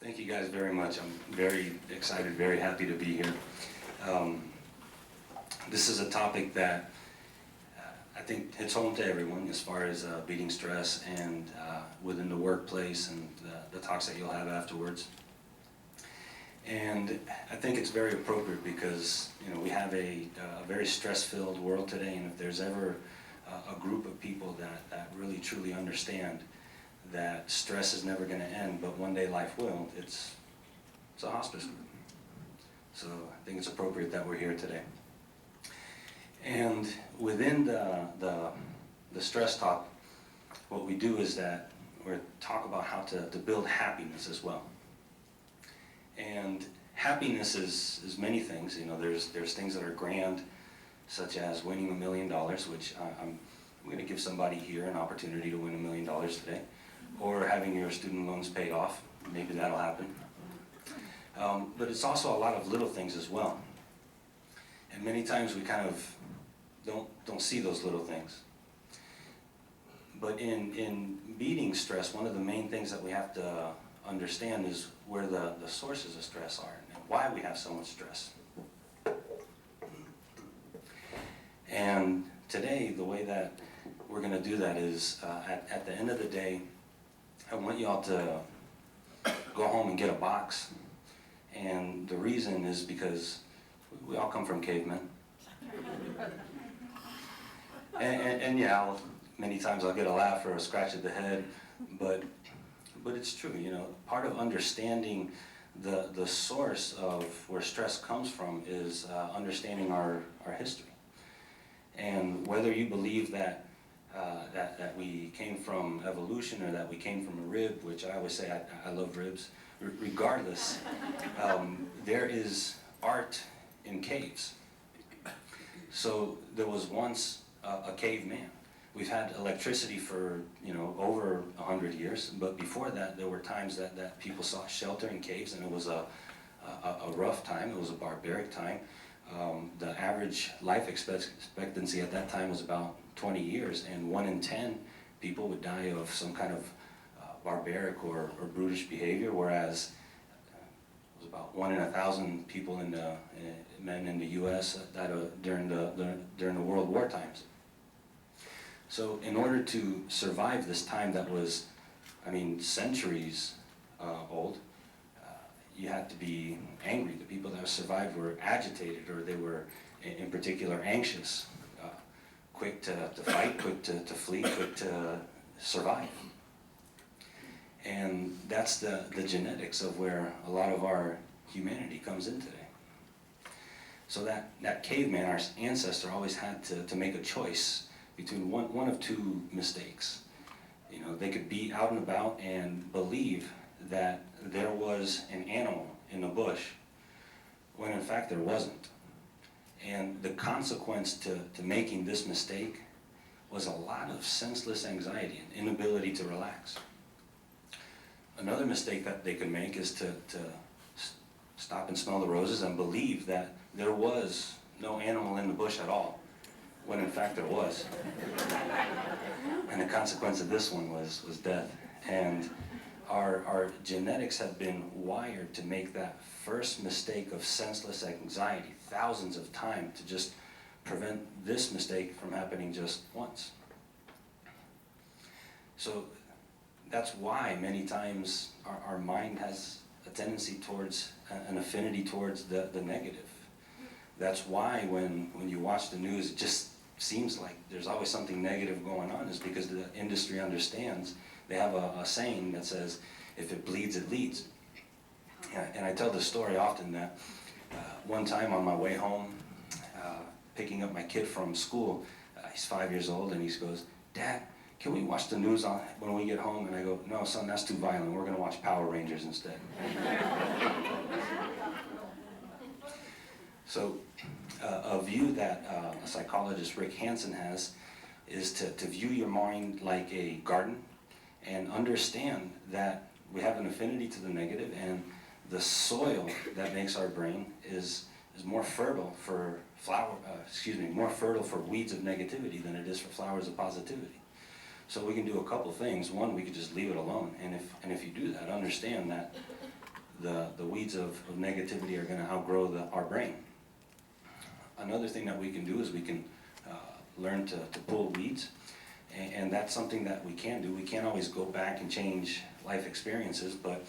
Thank you guys very much. I'm very excited, very happy to be here. This is a topic that I think hits home to everyone as far as beating stress and within the workplace and the talks that you'll have afterwards. And I think it's very appropriate because we have a very stress-filled world today, and if there's ever a group of people that really truly understand that stress is never going to end, but one day life will, it's a hospice group. So I think it's appropriate that we're here today. And within the stress talk, what we do is that we talk about how to build happiness as well. And happiness is many things. There's things that are grand, such as winning $1 million, which I'm going to give somebody here an opportunity to win $1 million today, or having your student loans paid off. Maybe that'll happen. But it's also a lot of little things as well. And many times we kind of don't see those little things. But in beating stress, one of the main things that we have to understand is where the sources of stress are and why we have so much stress. And today, the way that we're going to do that is at the end of the day, I want you all to go home and get a box. And the reason is because we all come from cavemen. And yeah, many times I'll get a laugh or a scratch of the head, but it's true. Part of understanding the source of where stress comes from is understanding our history. And whether you believe that we came from evolution or that we came from a rib, which I always say I love ribs, regardless, there is art in caves. So there was once a caveman. We've had electricity for over 100 years, but before that there were times that people sought shelter in caves, and it was a rough time. It was a barbaric time. The average life expectancy at that time was about 20 years, and 1 in 10 people would die of some kind of barbaric or brutish behavior, whereas it was about 1 in 1,000 people men in the U.S. died during the World War times. So in order to survive this time that was, centuries old, you had to be angry. The people that survived were agitated, or they were, in particular, anxious, quick to fight, quick to flee, quick to survive. And that's the genetics of where a lot of our humanity comes in today. So that caveman, our ancestor, always had to make a choice between one of two mistakes. They could be out and about and believe that there was an animal in the bush, when in fact there wasn't. And the consequence to making this mistake was a lot of senseless anxiety and inability to relax. Another mistake that they could make is to stop and smell the roses and believe that there was no animal in the bush at all, when in fact there was. And the consequence of this one was death. And our genetics have been wired to make that first mistake of senseless anxiety thousands of times to just prevent this mistake from happening just once. So that's why many times our mind has a tendency towards, an affinity towards the negative. That's why when you watch the news, it just seems like there's always something negative going on, is because the industry understands. They have a saying that says, if it bleeds, it leads. And I tell this story often that one time on my way home, picking up my kid from school, he's 5 years old, and he goes, "Dad, can we watch the news when we get home?" And I go, "No, son, that's too violent. We're going to watch Power Rangers instead." So a view that a psychologist, Hanson, has is to view your mind like a garden and understand that we have an affinity to the negative, and the soil that makes our brain is more fertile for more fertile for weeds of negativity than it is for flowers of positivity. So we can do a couple things. One, we could just leave it alone, and if you do that, understand that the weeds of negativity are going to outgrow our brain. Another thing that we can do is we can learn to pull weeds, and that's something that we can do. We can't always go back and change life experiences, but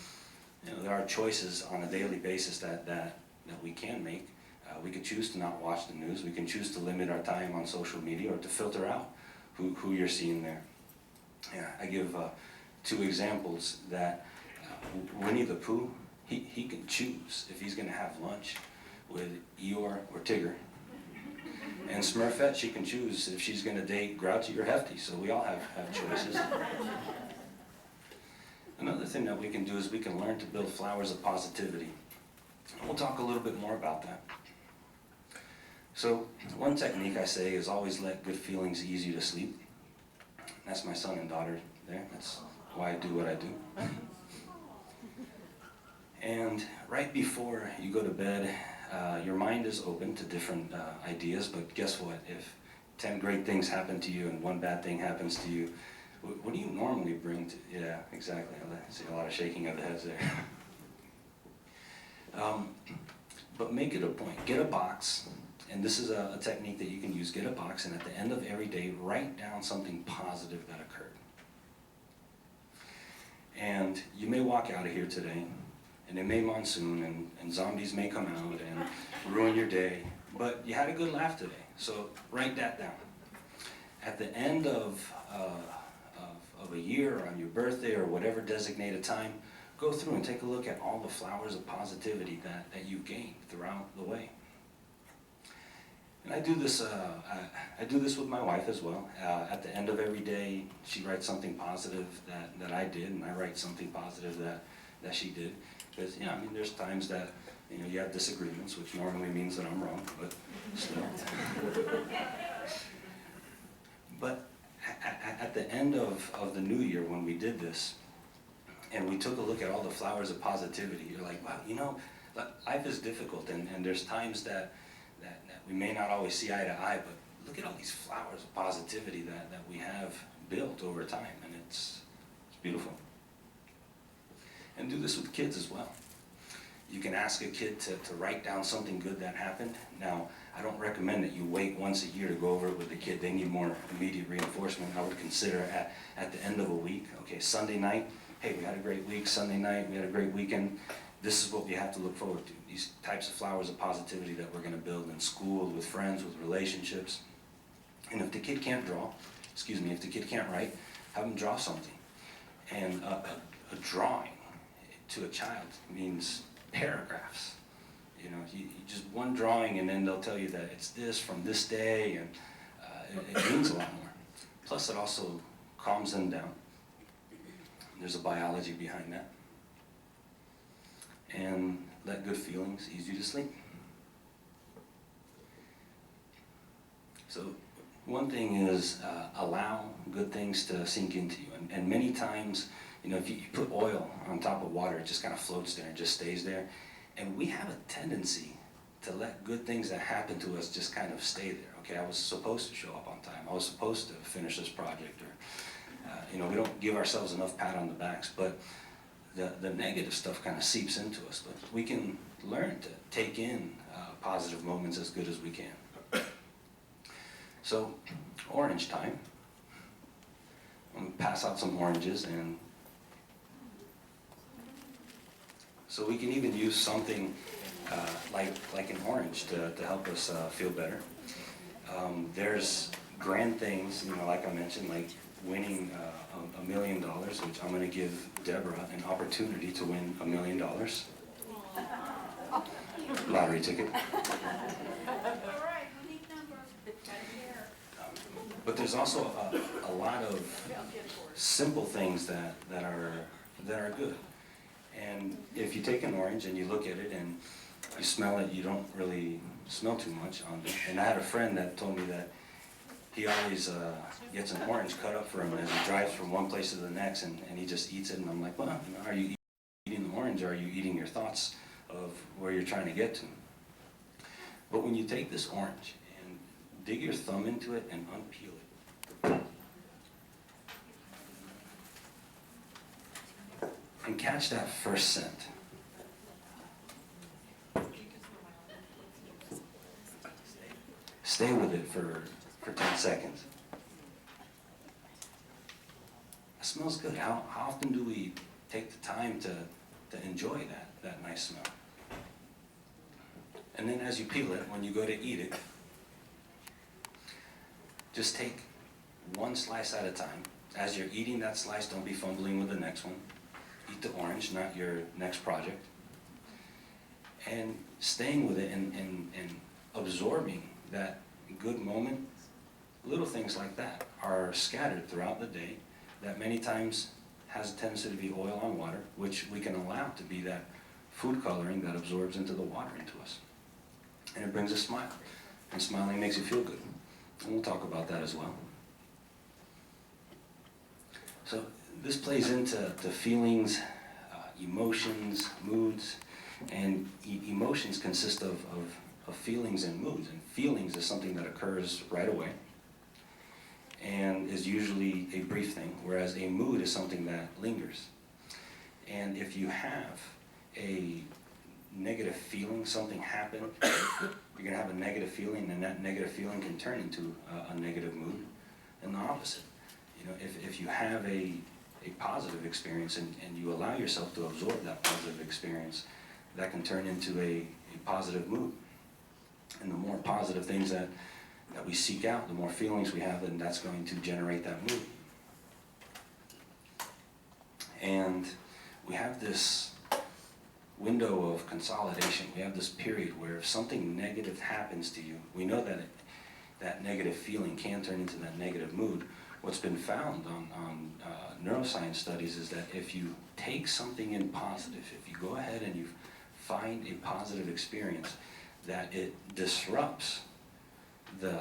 there are choices on a daily basis that we can make. We could choose to not watch the news. We can choose to limit our time on social media, or to filter out who you're seeing there. Yeah, I give 2 examples that Winnie the Pooh, he can choose if he's going to have lunch with Eeyore or Tigger. And Smurfette, she can choose if she's going to date Grouchy or Hefty. So we all have choices. Another thing that we can do is we can learn to build flowers of positivity. And we'll talk a little bit more about that. So one technique I say is always let good feelings ease you to sleep. That's my son and daughter there. That's why I do what I do. And right before you go to bed, your mind is open to different ideas, but guess what? If 10 great things happen to you and 1 bad thing happens to you, what do you normally bring to... Yeah, exactly. I see a lot of shaking of the heads there. But make it a point. Get a box, and this is a technique that you can use. Get a box, and at the end of every day, write down something positive that occurred. And you may walk out of here today, and it may monsoon, and zombies may come out and ruin your day, but you had a good laugh today, so write that down. At the end of a year, or on your birthday, or whatever designated time, go through and take a look at all the flowers of positivity that you've gained throughout the way. And I do this with my wife as well. At the end of every day, she writes something positive that I did, and I write something positive that she did. Because, I mean, there's times that, you have disagreements, which normally means that I'm wrong, but still. But at the end of the new year, when we did this, and we took a look at all the flowers of positivity, you're like, wow, life is difficult, and there's times that we may not always see eye to eye, but look at all these flowers of positivity that we have built over time, and it's beautiful. And do this with kids as well. You can ask a kid to write down something good that happened. Now, I don't recommend that you wait once a year to go over it with the kid. They need more immediate reinforcement. I would consider at the end of a week, okay, Sunday night, hey, we had a great week. Sunday night, we had a great weekend. This is what we have to look forward to. These types of flowers of positivity that we're going to build in school, with friends, with relationships. And if the kid can't draw, if the kid can't write, have them draw something. And a drawing to a child means paragraphs. You just one drawing, and then they'll tell you that it's this from this day, and it means a lot more. Plus, it also calms them down. There's a biology behind that. And let good feelings ease you to sleep. So one thing is allow good things to sink into you. And many times, if you put oil on top of water, it just kind of floats there and just stays there. And we have a tendency to let good things that happen to us just kind of stay there. Okay, I was supposed to show up on time. I was supposed to finish this project. Or, we don't give ourselves enough pat on the backs. But the negative stuff kind of seeps into us. But we can learn to take in positive moments as good as we can. So, orange time. I'm going to pass out some oranges, and so we can even use something like an orange to help us feel better. There's grand things, like I mentioned, like winning $1 million, which I'm going to give Deborah an opportunity to win $1 million. Lottery ticket. But there's also a lot of simple things that are good. And if you take an orange and you look at it and you smell it, you don't really smell too much on it. And I had a friend that told me that he always gets an orange cut up for him as he drives from one place to the next, and he just eats it. And I'm like, well, are you eating the orange, or are you eating your thoughts of where you're trying to get to? But when you take this orange and dig your thumb into it and unpeel it, and catch that first scent. Stay with it for 10 seconds. It smells good. How often do we take the time to enjoy that nice smell? And then as you peel it, when you go to eat it, just take one slice at a time. As you're eating that slice, don't be fumbling with the next one. Eat the orange, not your next project. And staying with it and absorbing that good moment. Little things like that are scattered throughout the day that many times has a tendency to be oil on water, which we can allow to be that food coloring that absorbs into the water into us. And it brings a smile. And smiling makes you feel good. And we'll talk about that as well. So this plays into the feelings, emotions, moods, and emotions consist of feelings and moods. And feelings is something that occurs right away and is usually a brief thing, whereas a mood is something that lingers. And if you have a negative feeling, something happened, you're gonna have a negative feeling, and that negative feeling can turn into a negative mood, and the opposite. You know, if you have a positive experience and you allow yourself to absorb that positive experience, that can turn into a positive mood. And the more positive things that we seek out, the more feelings we have, and that's going to generate that mood. And we have this window of consolidation. We have this period where if something negative happens to you, we know that that negative feeling can turn into that negative mood. What's been found on neuroscience studies is that if you take something in positive, if you go ahead and you find a positive experience, that it disrupts the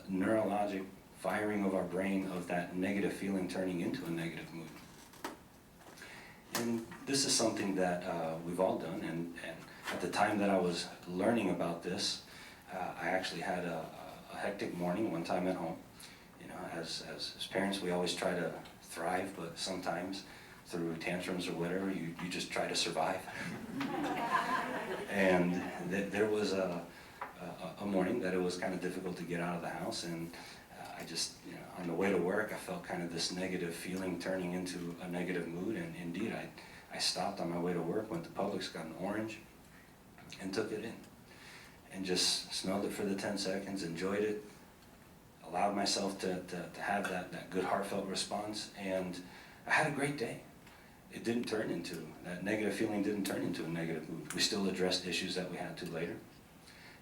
neurologic firing of our brain of that negative feeling turning into a negative mood. And this is something that we've all done, and at the time that I was learning about this, I actually had a hectic morning one time at home. You know, as parents, we always try to thrive, but sometimes through tantrums or whatever, you just try to survive. And there was a morning that it was kind of difficult to get out of the house, and I just, you know, on the way to work, I felt kind of this negative feeling turning into a negative mood, and indeed, I stopped on my way to work, went to Publix, got an orange, and took it in, and just smelled it for the 10 seconds, enjoyed it, allowed myself to have that good heartfelt response, and I had a great day. It didn't turn into, that negative feeling didn't turn into a negative mood. We still addressed issues that we had to later.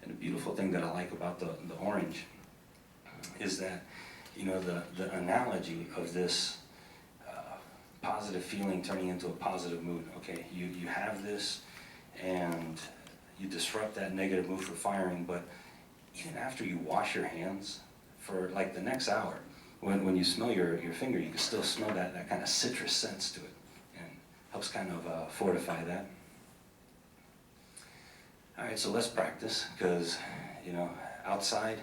And the beautiful thing that I like about the orange is that, you know, the analogy of this positive feeling turning into a positive mood. Okay, you have this and you disrupt that negative mood for firing, but even after you wash your hands for like the next hour, when you smell your finger, you can still smell that kind of citrus sense to it, and helps kind of fortify that. All right, so let's practice, because, you know, outside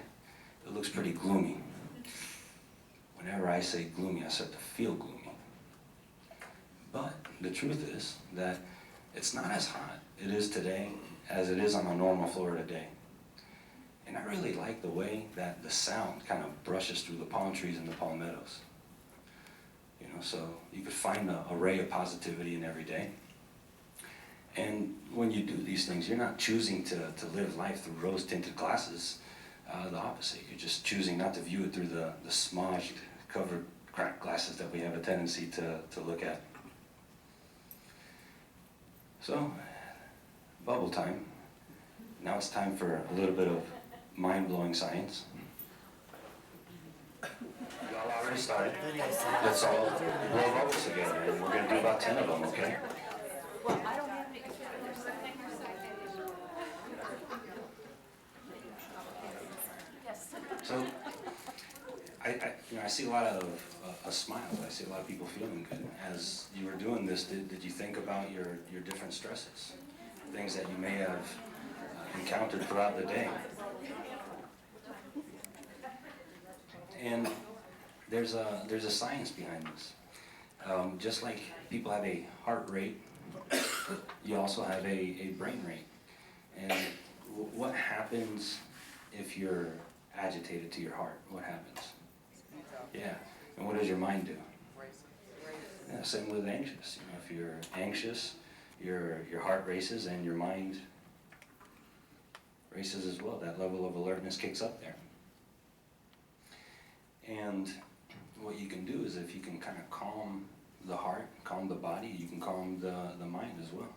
it looks pretty gloomy. Whenever I say gloomy, I start to feel gloomy. But the truth is that it's not as hot it is today as it is on a normal Florida day. And I really like the way that the sound kind of brushes through the palm trees and the palmettos. You know, so you could find an array of positivity in every day. And when you do these things, you're not choosing to live life through rose-tinted glasses. The opposite. You're just choosing not to view it through the smudged, covered, cracked glasses that we have a tendency to look at. So, bubble time. Now it's time for a little bit of mind-blowing science. Y'all already started. Let's all blow bubbles together, and we're going to do about 10 of them, okay? Well, I don't have any. Yes. So, I see a lot of smiles. I see a lot of people feeling good. As you were doing this, did you think about your different stresses, things that you may have encountered throughout the day? And there's a science behind this. Just like people have a heart rate, you also have a brain rate. And what happens if your agitated to your heart, what happens? Yeah, and what does your mind do? Yeah, same with anxious. You know, if you're anxious, your heart races and your mind races as well. That level of alertness kicks up there. And what you can do is if you can kind of calm the heart, calm the body, you can calm the mind as well.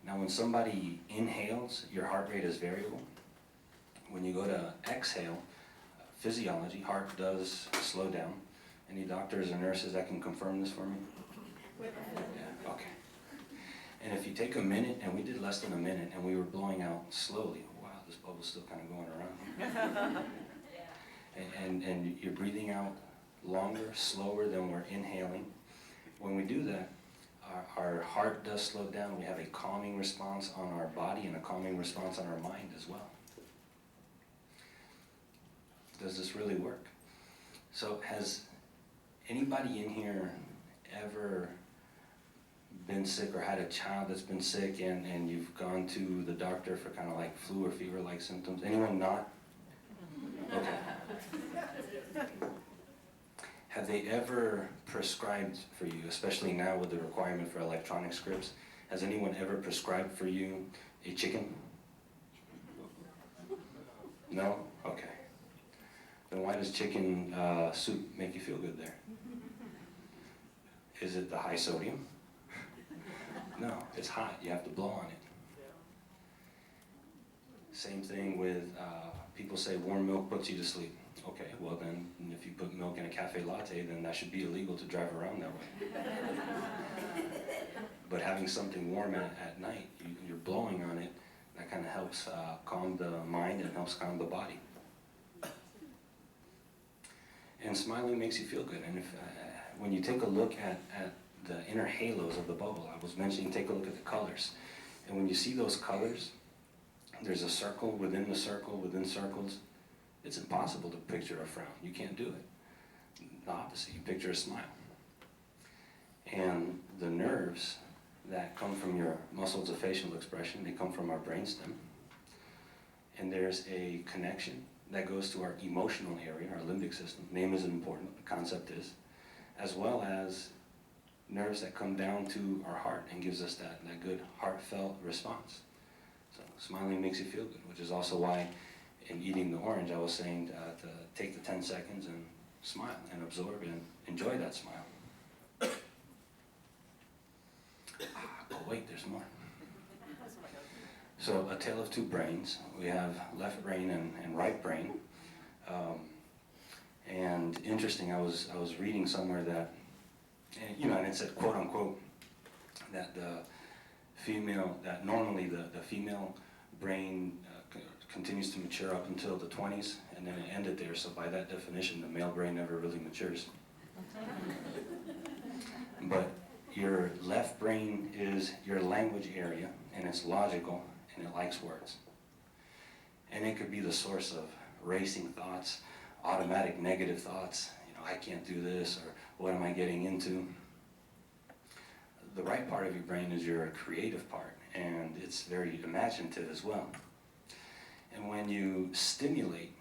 Now when somebody inhales, your heart rate is variable. When you go to exhale, physiology, heart does slow down. Any doctors or nurses that can confirm this for me? Yeah, okay. And if you take a minute, and we did less than a minute, and we were blowing out slowly. Wow, this bubble's still kind of going around. And you're breathing out longer, slower than we're inhaling. When we do that, our heart does slow down. We have a calming response on our body and a calming response on our mind as well. Does this really work? So has anybody in here ever been sick or had a child that's been sick and you've gone to the doctor for kind of like flu or fever-like symptoms? Anyone not? Okay. Have they ever prescribed for you, especially now with the requirement for electronic scripts, has anyone ever prescribed for you a chicken? No? Okay. Then why does chicken soup make you feel good there? Is it the high sodium? No, it's hot. You have to blow on it. Same thing with people say warm milk puts you to sleep. Okay, well then if you put milk in a cafe latte, then that should be illegal to drive around that way. But having something warm at night, you're blowing on it, that kind of helps calm the mind and helps calm the body. And smiling makes you feel good. And if when you take a look at the inner halos of the bubble, I was mentioning, take a look at the colors. And when you see those colors, there's a circle within the circle within circles. It's impossible to picture a frown. You can't do it. The opposite, you picture a smile. And the nerves that come from your muscles of facial expression, they come from our brainstem. And there's a connection that goes to our emotional area, our limbic system. Name isn't important, the concept is. As well as nerves that come down to our heart and gives us that good heartfelt response. So smiling makes you feel good, which is also why in eating the orange I was saying to take the 10 seconds and smile and absorb and enjoy that smile. But wait, there's more. So a tale of two brains. We have left brain and right brain. And interesting, I was reading somewhere that, and it said, quote unquote, that the female, that normally the female brain continues to mature up until the 20s, and then it ended there. So by that definition, the male brain never really matures. But your left brain is your language area, and it's logical, and it likes words. And it could be the source of racing thoughts, automatic negative thoughts. I can't do this, or what am I getting into? The right part of your brain is your creative part, and it's very imaginative as well. And when you stimulate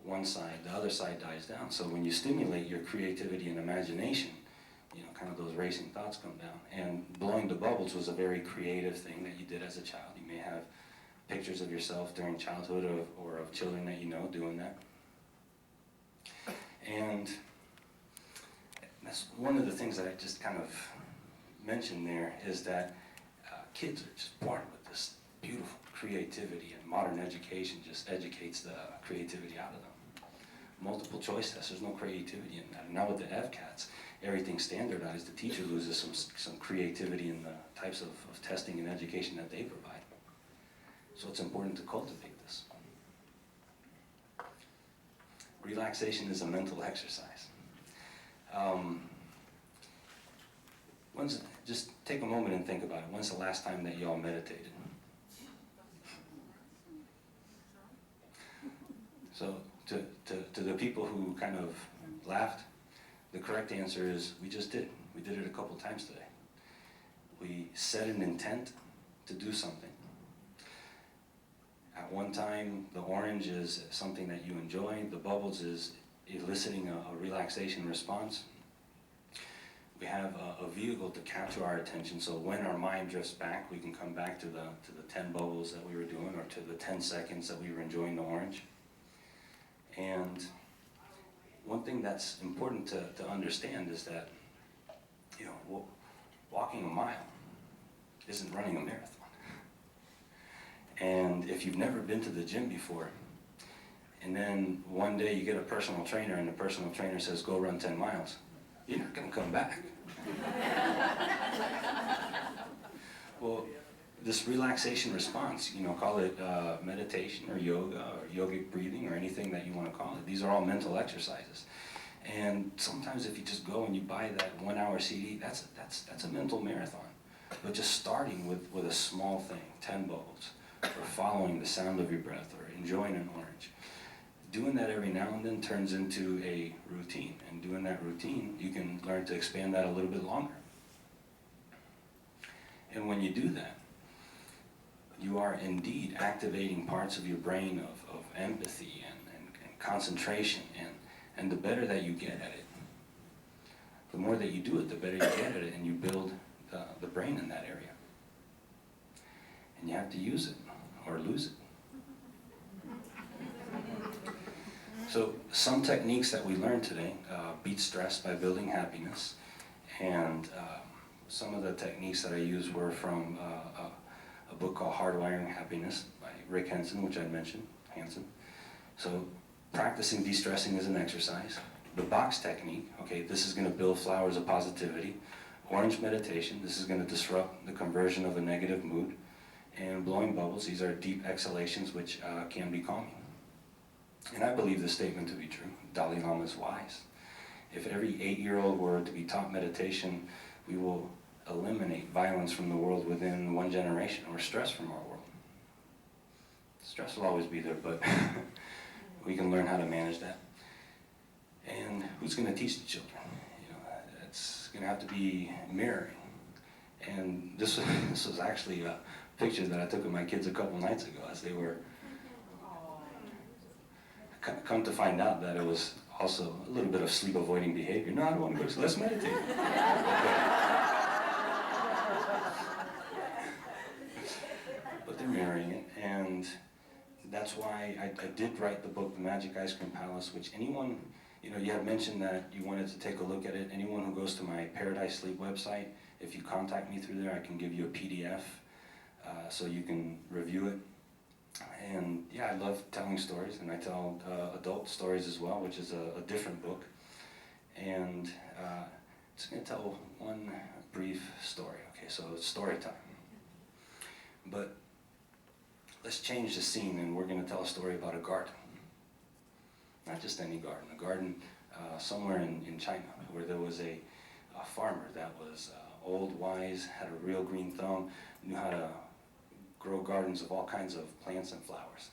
one side, the other side dies down. So when you stimulate your creativity and imagination, kind of those racing thoughts come down. And blowing the bubbles was a very creative thing that you did as a child. You may have pictures of yourself during childhood or of children that you know doing that. And that's one of the things that I just kind of mentioned there, is that kids are just born with this beautiful creativity, and modern education just educates the creativity out of them. Multiple choice tests, there's no creativity in that. And now with the FCATs, everything's standardized. The teacher loses some creativity in the types of testing and education that they provide. So it's important to cultivate this. Relaxation is a mental exercise. Just take a moment and think about it. When's the last time that y'all meditated? So to the people who kind of laughed, the correct answer is we just did. We did it a couple times today. We set an intent to do something. At one time the orange is something that you enjoy, the bubbles is eliciting a relaxation response. We have a vehicle to capture our attention, so when our mind drifts back, we can come back to the 10 bubbles that we were doing, or to the 10 seconds that we were enjoying the orange. And one thing that's important to understand is that, you know, walking a mile isn't running a marathon. And if you've never been to the gym before, and then one day you get a personal trainer and the personal trainer says, go run 10 miles, you're not going to come back. Well, this relaxation response, you know, call it meditation or yoga or yogic breathing or anything that you want to call it. These are all mental exercises. And sometimes if you just go and you buy that 1 hour CD, that's a mental marathon. But just starting with a small thing, 10 bubbles, or following the sound of your breath, or enjoying an orange. Doing that every now and then turns into a routine, and doing that routine, you can learn to expand that a little bit longer. And when you do that, you are indeed activating parts of your brain of empathy and concentration, and the better that you get at it, the more that you do it, the better you get at it, and you build the brain in that area. And you have to use it, or lose it. So some techniques that we learned today, beat stress by building happiness, and some of the techniques that I used were from a book called Hardwiring Happiness by Rick Hanson, which I mentioned, Hanson. So practicing de-stressing is an exercise. The box technique, okay, this is going to build flowers of positivity. Orange meditation, this is going to disrupt the conversion of a negative mood. And blowing bubbles, these are deep exhalations which can be calming. And I believe this statement to be true. Dalai Lama is wise. If every 8-year-old were to be taught meditation, we will eliminate violence from the world within 1 generation, or stress from our world. Stress will always be there, but we can learn how to manage that. And who's going to teach the children? You know, it's going to have to be mirroring. And this was actually a picture that I took of my kids a couple nights ago as they were, come to find out that it was also a little bit of sleep avoiding behavior. No, I don't want to go to sleep, let's meditate. But they're mirroring it, and that's why I did write the book, The Magic Ice Cream Palace, which anyone, you know, you had mentioned that you wanted to take a look at it. Anyone who goes to my Paradise Sleep website, if you contact me through there, I can give you a PDF so you can review it. And yeah, I love telling stories, and I tell adult stories as well, which is a different book. And it's going to tell one brief story. Okay, so it's story time. But let's change the scene, and we're going to tell a story about a garden. Not just any garden, a garden somewhere in China, where there was a farmer that was old, wise, had a real green thumb, knew how to grow gardens of all kinds of plants and flowers.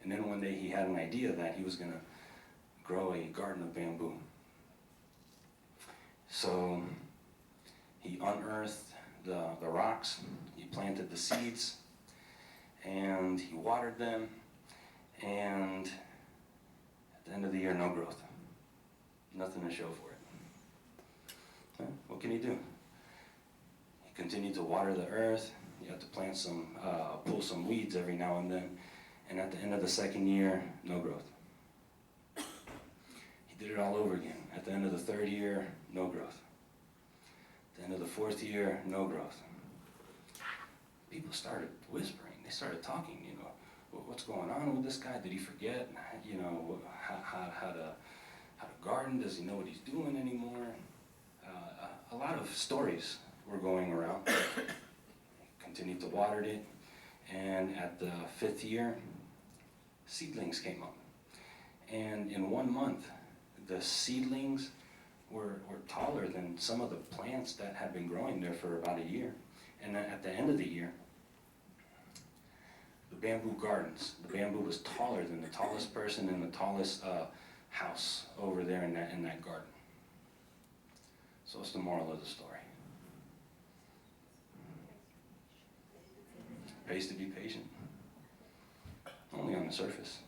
And then one day he had an idea that he was going to grow a garden of bamboo. So he unearthed the rocks, he planted the seeds, and he watered them, and at the end of the year, no growth. Nothing to show for it. What can he do? He continued to water the earth. You have to plant some, pull some weeds every now and then. And at the end of the 2nd year, no growth. He did it all over again. At the end of the 3rd year, no growth. At the end of the 4th year, no growth. People started whispering. They started talking, you know, what's going on with this guy? Did he forget, you know, how to garden? Does he know what he's doing anymore? A lot of stories were going around. Continued to water it, and at the 5th year, seedlings came up. And in 1 month, the seedlings were taller than some of the plants that had been growing there for about a year. And then at the end of the year, the bamboo gardens, the bamboo was taller than the tallest person in the tallest house over there in that garden. So what's the moral of the story? Pays to be patient. only on the surface.